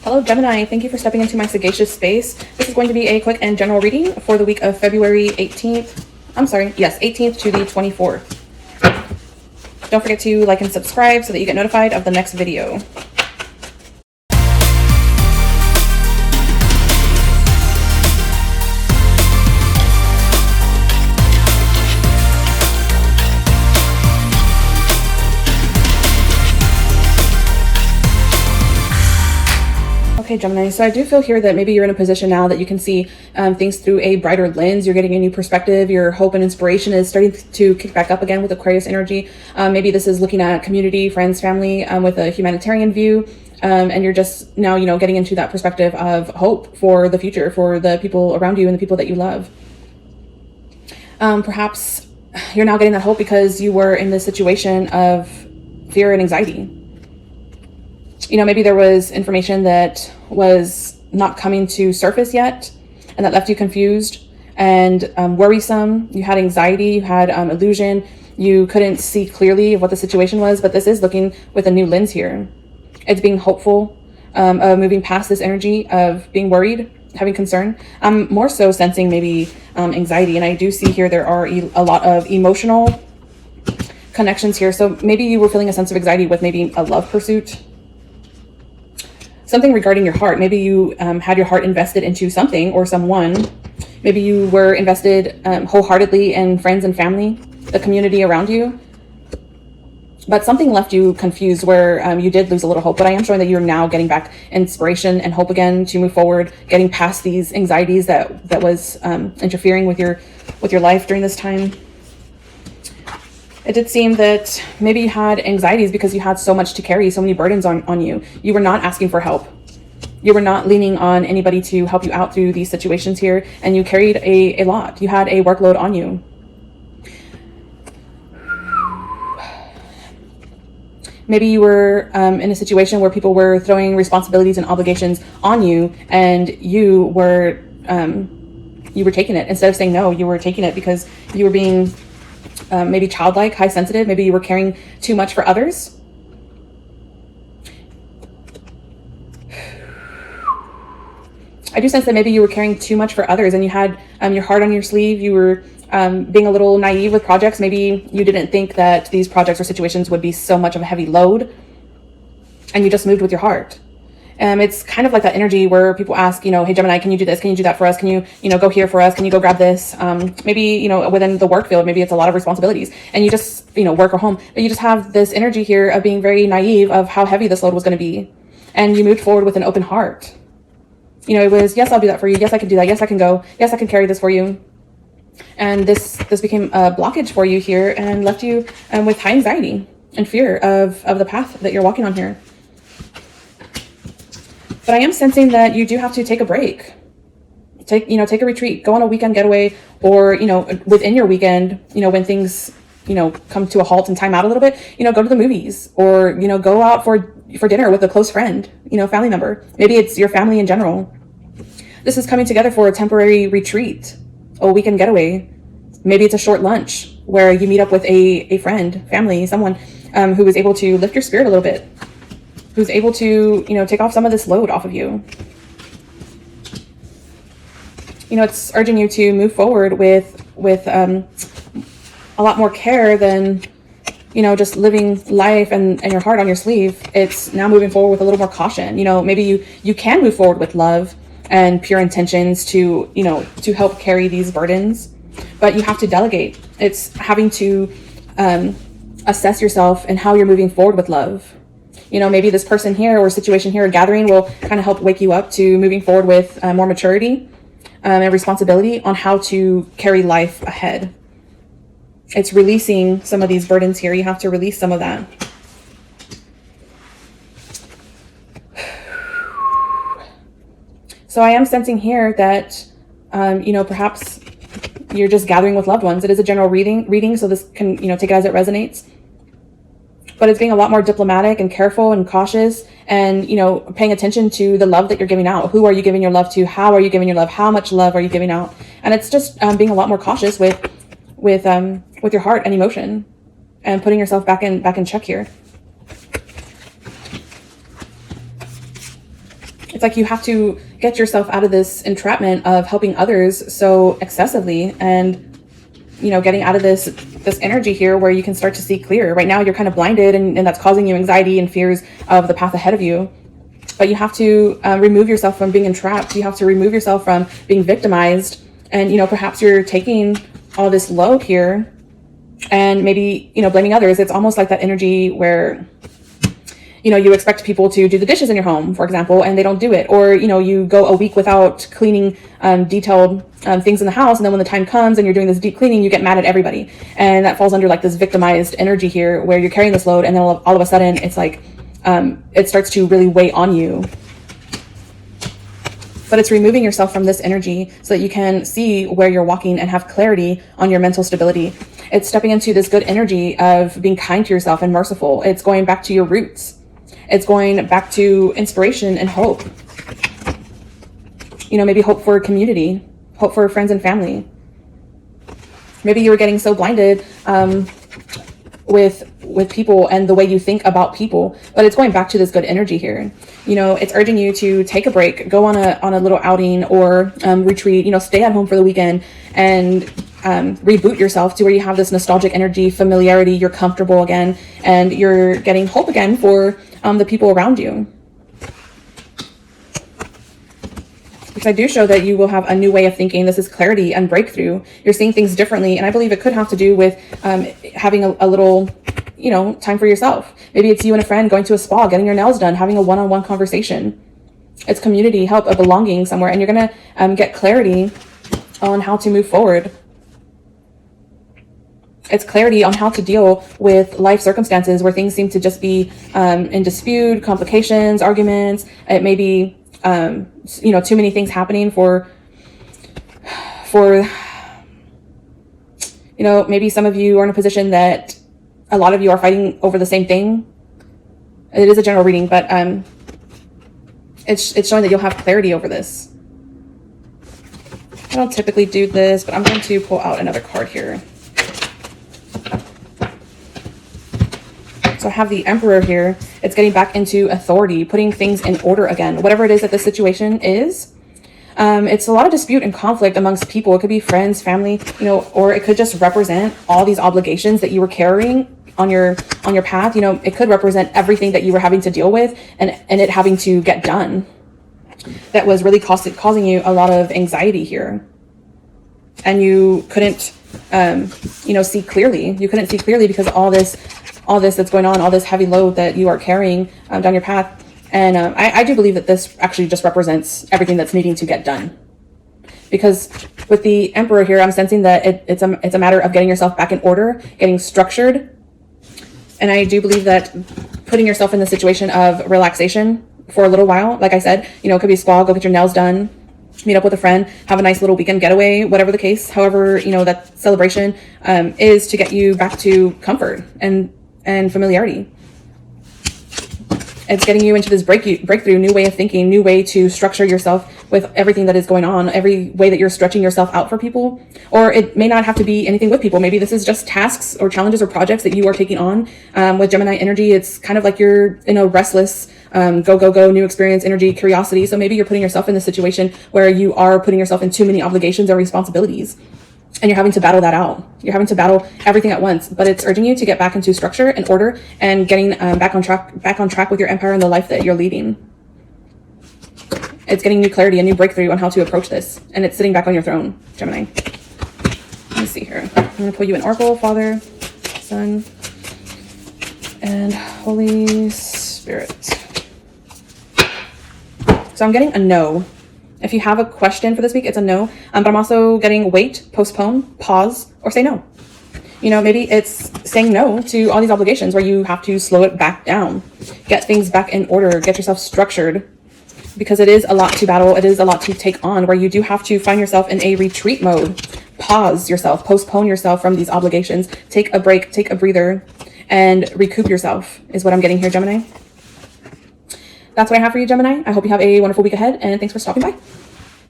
Hello, Gemini. Thank you for stepping into my sagacious space. This is going to be a quick and general reading for the week of February 18th. 18th to the 24th. Don't forget to like and subscribe so that you get notified of the next video. Okay, Gemini, so I do feel here that maybe you're in a position now that you can see things through a brighter lens. You're getting a new perspective. Your hope and inspiration is starting to kick back up again with Aquarius energy. Maybe this is looking at community, friends, family with a humanitarian view. And you're just now, getting into that perspective of hope for the future, for the people around you and the people that you love. Perhaps you're now getting that hope because you were in this situation of fear and anxiety. Maybe there was information that was not coming to surface yet and that left you confused and worrisome. You had anxiety, you had illusion, you couldn't see clearly what the situation was, but this is looking with a new lens here. It's being hopeful, of moving past this energy of being worried, having concern. I'm more so sensing maybe anxiety, and I do see here there are a lot of emotional connections here. So maybe you were feeling a sense of anxiety with maybe a love pursuit. Something regarding your heart. Maybe you had your heart invested into something or someone. Maybe you were invested wholeheartedly in friends and family, the community around you. But something left you confused where you did lose a little hope. But I am showing that you're now getting back inspiration and hope again to move forward, getting past these anxieties that was interfering with your life during this time. It did seem that maybe you had anxieties because you had so much to carry, so many burdens on you. You were not asking for help. You were not leaning on anybody to help you out through these situations here, and you carried a lot. You had a workload on you. Maybe you were in a situation where people were throwing responsibilities and obligations on you, and you were taking it. Instead of saying no, you were taking it because you were being maybe childlike, high sensitive. Maybe you were caring too much for others. I do sense that maybe you were caring too much for others and you had your heart on your sleeve. You were being a little naive with projects. Maybe you didn't think that these projects or situations would be so much of a heavy load, and you just moved with your heart. It's kind of like that energy where people ask, hey, Gemini, can you do this? Can you do that for us? Can you, go here for us? Can you go grab this? Maybe, within the work field, maybe it's a lot of responsibilities and you just, work or home, but you just have this energy here of being very naive of how heavy this load was going to be. And you moved forward with an open heart. It was, yes, I'll do that for you. Yes, I can do that. Yes, I can go. Yes, I can carry this for you. And this became a blockage for you here and left you with high anxiety and fear of the path that you're walking on here. But I am sensing that you do have to take a break, take a retreat, go on a weekend getaway, or, within your weekend, when things, come to a halt and time out a little bit, go to the movies or, go out for dinner with a close friend, family member. Maybe it's your family in general. This is coming together for a temporary retreat, a weekend getaway. Maybe it's a short lunch where you meet up with a friend, family, someone who is able to lift your spirit a little bit, who's able to, take off some of this load off of you. It's urging you to move forward with a lot more care than, just living life and your heart on your sleeve. It's now moving forward with a little more caution. Maybe you can move forward with love and pure intentions to help carry these burdens, but you have to delegate. It's having to assess yourself and how you're moving forward with love. Maybe this person here or situation here, a gathering, will kind of help wake you up to moving forward with more maturity and responsibility on how to carry life ahead. It's releasing some of these burdens here. You have to release some of that. So I am sensing here that, perhaps you're just gathering with loved ones. It is a general reading, so this can, take it as it resonates. But it's being a lot more diplomatic and careful and cautious and, paying attention to the love that you're giving out. Who are you giving your love to? How are you giving your love? How much love are you giving out? And it's just being a lot more cautious with your heart and emotion and putting yourself back in check here. It's like you have to get yourself out of this entrapment of helping others so excessively, and getting out of this energy here where you can start to see clear. Right now you're kind of blinded, and that's causing you anxiety and fears of the path ahead of you. But you have to remove yourself from being entrapped. You have to remove yourself from being victimized. And perhaps you're taking all this load here and maybe blaming others. It's almost like that energy where you expect people to do the dishes in your home, for example, and they don't do it. Or, you go a week without cleaning detailed things in the house. And then when the time comes and you're doing this deep cleaning, you get mad at everybody. And that falls under like this victimized energy here where you're carrying this load. And then all of a sudden it's like, it starts to really weigh on you. But it's removing yourself from this energy so that you can see where you're walking and have clarity on your mental stability. It's stepping into this good energy of being kind to yourself and merciful. It's going back to your roots. It's going back to inspiration and hope. Maybe hope for community, hope for friends and family. Maybe you were getting so blinded with people and the way you think about people, but it's going back to this good energy here. It's urging you to take a break, go on a little outing or retreat, stay at home for the weekend and reboot yourself to where you have this nostalgic energy, familiarity, you're comfortable again, and you're getting hope again for the people around you. Because I do show that you will have a new way of thinking. This is clarity and breakthrough. You're seeing things differently. And I believe it could have to do with having a little, time for yourself. Maybe it's you and a friend going to a spa, getting your nails done, having a one-on-one conversation. It's community, help, a belonging somewhere. And you're going to get clarity on how to move forward. It's clarity on how to deal with life circumstances where things seem to just be in dispute, complications, arguments. It may be, too many things happening for maybe some of you are in a position that a lot of you are fighting over the same thing. It is a general reading, but it's showing that you'll have clarity over this. I don't typically do this, but I'm going to pull out another card here. So I have the Emperor here. It's getting back into authority, putting things in order again. Whatever it is that the situation is, it's a lot of dispute and conflict amongst people. It could be friends, family, or it could just represent all these obligations that you were carrying on your path. It could represent everything that you were having to deal with and it having to get done. That was really causing you a lot of anxiety here. And you couldn't, see clearly. You couldn't see clearly because all this that's going on, all this heavy load that you are carrying down your path. And I do believe that this actually just represents everything that's needing to get done. Because with the Emperor here, I'm sensing that it's a matter of getting yourself back in order, getting structured. And I do believe that putting yourself in the situation of relaxation for a little while, like I said, it could be a spa, go get your nails done, meet up with a friend, have a nice little weekend getaway, whatever the case. However, that celebration is to get you back to comfort and familiarity. It's getting you into this breakthrough, new way of thinking, new way to structure yourself with everything that is going on, every way that you're stretching yourself out for people. Or it may not have to be anything with people. Maybe this is just tasks or challenges or projects that you are taking on. With Gemini energy, it's kind of like you're in a restless, go, new experience, energy, curiosity. So maybe you're putting yourself in this situation where you are putting yourself in too many obligations or responsibilities. And you're having to battle that out. You're having to battle everything at once, but it's urging you to get back into structure and order and getting back on track with your empire and the life that you're leading. It's getting new clarity, a new breakthrough on how to approach this. And it's sitting back on your throne, Gemini. Let me see here. I'm going to pull you an Oracle, Father, Son, and Holy Spirit. So I'm getting a no. If you have a question for this week, it's a no. But I'm also getting wait, postpone, pause, or say no. Maybe it's saying no to all these obligations where you have to slow it back down, get things back in order, get yourself structured, because it is a lot to battle. It is a lot to take on where you do have to find yourself in a retreat mode. Pause yourself, postpone yourself from these obligations, take a break, take a breather, and recoup yourself is what I'm getting here, Gemini. That's what I have for you, Gemini. I hope you have a wonderful week ahead, and thanks for stopping by.